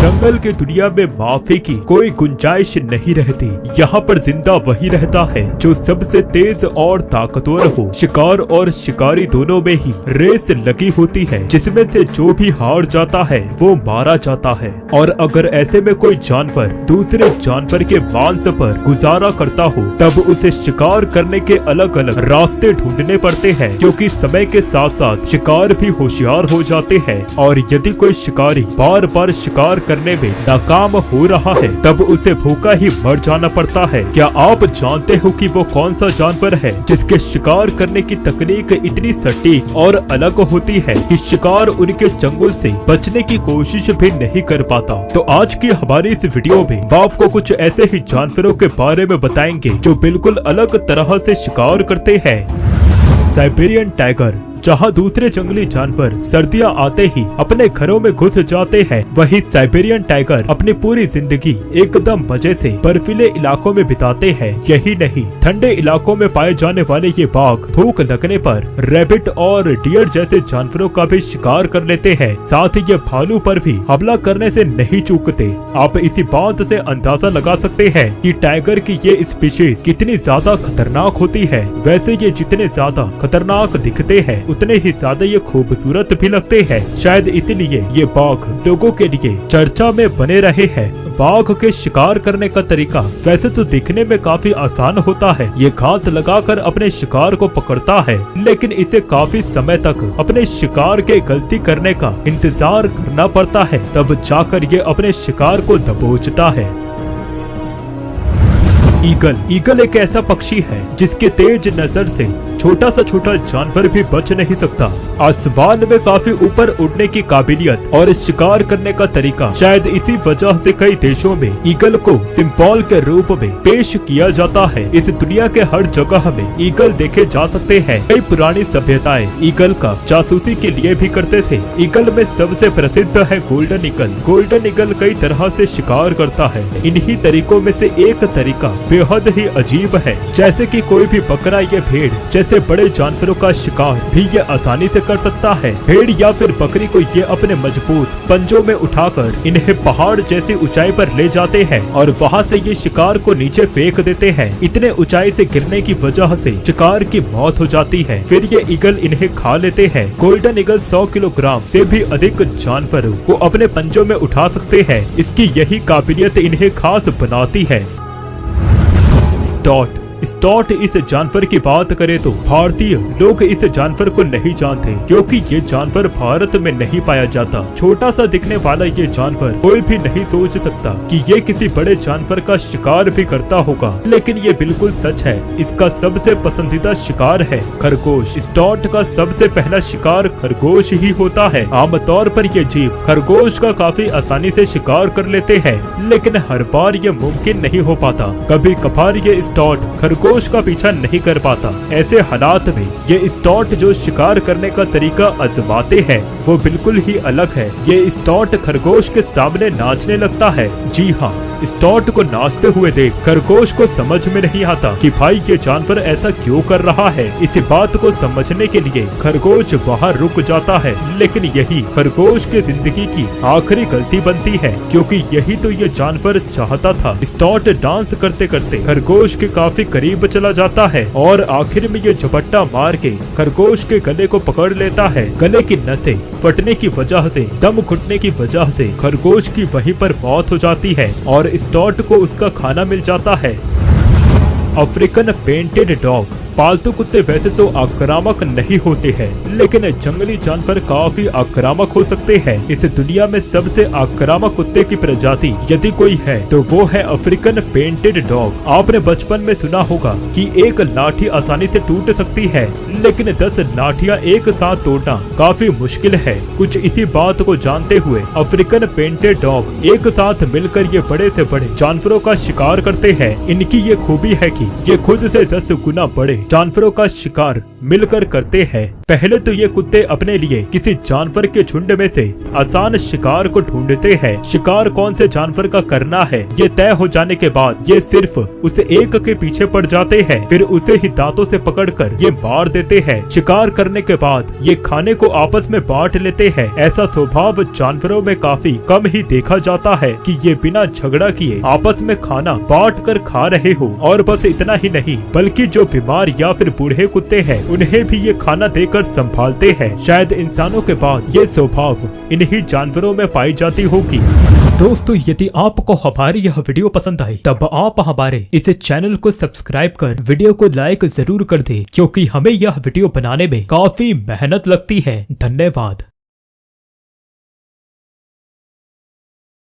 जंगल की दुनिया में माफी की कोई गुंजाइश नहीं रहती। यहाँ पर जिंदा वही रहता है जो सबसे तेज और ताकतवर हो। शिकार और शिकारी दोनों में ही रेस लगी होती है, जिसमें से जो भी हार जाता है वो मारा जाता है। और अगर ऐसे में कोई जानवर दूसरे जानवर के मांस पर गुजारा करता हो, तब उसे शिकार करने के अलग अलग रास्ते ढूंढने पड़ते हैं, क्योंकि समय के साथ साथ शिकार भी होशियार हो जाते हैं। और यदि कोई शिकारी बार बार शिकार करने में नाकाम हो रहा है, तब उसे भूखा ही मर जाना पड़ता है। क्या आप जानते हो कि वो कौन सा जानवर है जिसके शिकार करने की तकनीक इतनी सटीक और अलग होती है कि शिकार उनके चंगुल से बचने की कोशिश भी नहीं कर पाता? तो आज की हमारी इस वीडियो में आपको कुछ ऐसे ही जानवरों के बारे में बताएंगे जो बिल्कुल अलग तरह से शिकार करते हैं। Siberian tiger. जहाँ दूसरे जंगली जानवर सर्दियाँ आते ही अपने घरों में घुस जाते हैं, वही साइबेरियन टाइगर अपनी पूरी जिंदगी एकदम मजे से बर्फीले इलाकों में बिताते हैं। यही नहीं, ठंडे इलाकों में पाए जाने वाले ये बाघ भूख लगने पर रैबिट और डियर जैसे जानवरों का भी शिकार कर लेते हैं। साथ ही ये भालू पर भी हमला करने से नहीं चूकते। आप इसी बात से अंदाजा लगा सकते हैं कि टाइगर की ये स्पीशीज कितनी ज्यादा खतरनाक होती है। वैसे ये जितने ज्यादा खतरनाक दिखते हैं, उतने ही ज्यादा ये खूबसूरत भी लगते हैं। शायद इसीलिए ये बाघ लोगों के लिए चर्चा में बने रहे हैं। बाघ के शिकार करने का तरीका वैसे तो दिखने में काफी आसान होता है। ये घात लगाकर अपने शिकार को पकड़ता है, लेकिन इसे काफी समय तक अपने शिकार के गलती करने का इंतजार करना पड़ता है, तब जाकर ये अपने शिकार को दबोचता है। ईगल एक ऐसा पक्षी है जिसके तेज नजर से छोटा सा छोटा जानवर भी बच नहीं सकता। आसमान में काफी ऊपर उड़ने की काबिलियत और शिकार करने का तरीका, शायद इसी वजह से कई देशों में ईगल को सिंबल के रूप में पेश किया जाता है। इस दुनिया के हर जगह में ईगल देखे जा सकते हैं। कई पुरानी सभ्यताएं ईगल का जासूसी के लिए भी करते थे। ईगल में सबसे प्रसिद्ध है गोल्डन ईगल। गोल्डन ईगल कई तरह से शिकार करता है। इन्हीं तरीकों में से एक तरीका बेहद ही अजीब है। जैसे कि कोई भी बकरा या भेड़ जैसे बड़े जानवरों का शिकार भी ये आसानी से कर सकता है। भेड़ या फिर बकरी को ये अपने मजबूत पंजों में उठाकर इन्हें पहाड़ जैसी ऊंचाई पर ले जाते हैं और वहाँ से ये शिकार को नीचे फेंक देते हैं। इतने ऊंचाई से गिरने की वजह से शिकार की मौत हो जाती है। फिर ये ईगल इन्हें खा लेते हैं। गोल्डन ईगल 100 किलोग्राम से भी अधिक जानवरों को अपने पंजों में उठा सकते हैं। इसकी यही काबिलियत इन्हें खास बनाती है। स्टॉट इस जानवर की बात करें तो भारतीय लोग इस जानवर को नहीं जानते, क्योंकि ये जानवर भारत में नहीं पाया जाता। छोटा सा दिखने वाला ये जानवर कोई भी नहीं सोच सकता कि ये किसी बड़े जानवर का शिकार भी करता होगा, लेकिन ये बिल्कुल सच है। इसका सबसे पसंदीदा शिकार है खरगोश। स्टॉट का सबसे पहला शिकार खरगोश ही होता है। आमतौर पर ये जीव खरगोश का काफी आसानी से शिकार कर लेते हैं, लेकिन हर बार ये मुमकिन नहीं हो पाता। कभी कभार ये स्टॉट खरगोश का पीछा नहीं कर पाता। ऐसे हालात में ये स्टॉट जो शिकार करने का तरीका आजमाते हैं वो बिल्कुल ही अलग है। ये स्टॉट खरगोश के सामने नाचने लगता है। जी हाँ, स्टॉट को नाचते हुए देख खरगोश को समझ में नहीं आता कि भाई ये जानवर ऐसा क्यों कर रहा है। इसी बात को समझने के लिए खरगोश वहाँ रुक जाता है, लेकिन यही खरगोश की जिंदगी की आखिरी गलती बनती है, क्योंकि यही तो ये जानवर चाहता था। स्टॉट डांस करते करते खरगोश के काफी करीब चला जाता है और आखिर में ये झपट्टा मार के खरगोश के गले को पकड़ लेता है। गले की नसें फटने की वजह से, दम घुटने की वजह से खरगोश की वहीं पर मौत हो जाती है और स्टॉट को उसका खाना मिल जाता है। African painted dog. पालतू कुत्ते वैसे तो आक्रामक नहीं होते हैं, लेकिन जंगली जानवर काफी आक्रामक हो सकते हैं। इस दुनिया में सबसे आक्रामक कुत्ते की प्रजाति यदि कोई है तो वो है अफ्रीकन पेंटेड डॉग। आपने बचपन में सुना होगा कि एक लाठी आसानी से टूट सकती है, लेकिन 10 लाठियां एक साथ तोड़ना काफी मुश्किल है। कुछ इसी बात को जानते हुए अफ्रीकन पेंटेड डॉग एक साथ मिलकर ये बड़े से बड़े जानवरों का शिकार करते हैं। इनकी ये खूबी है कि ये खुद से 10 गुना बड़े जानवरों का शिकार मिलकर करते हैं। पहले तो ये कुत्ते अपने लिए किसी जानवर के झुंड में से आसान शिकार को ढूंढते हैं। शिकार कौन से जानवर का करना है ये तय हो जाने के बाद ये सिर्फ उस एक के पीछे पड़ जाते हैं, फिर उसे ही दांतों से पकड़कर ये मार देते हैं। शिकार करने के बाद ये खाने को आपस में बांट लेते हैं। ऐसा स्वभाव जानवरों में काफी कम ही देखा जाता है कि ये बिना झगड़ा किए आपस में खाना बांट कर खा रहे हो। और बस इतना ही नहीं, बल्कि जो बीमार या फिर बूढ़े कुत्ते हैं उन्हें भी ये खाना देकर संभालते हैं। शायद इंसानों के बाद ये स्वभाव इन्हीं जानवरों में पाई जाती होगी। दोस्तों, यदि आपको हमारी यह वीडियो पसंद आई तब आप हमारे इस चैनल को सब्सक्राइब कर वीडियो को लाइक जरूर कर दें, क्योंकि हमें यह वीडियो बनाने में काफी मेहनत लगती है। धन्यवाद।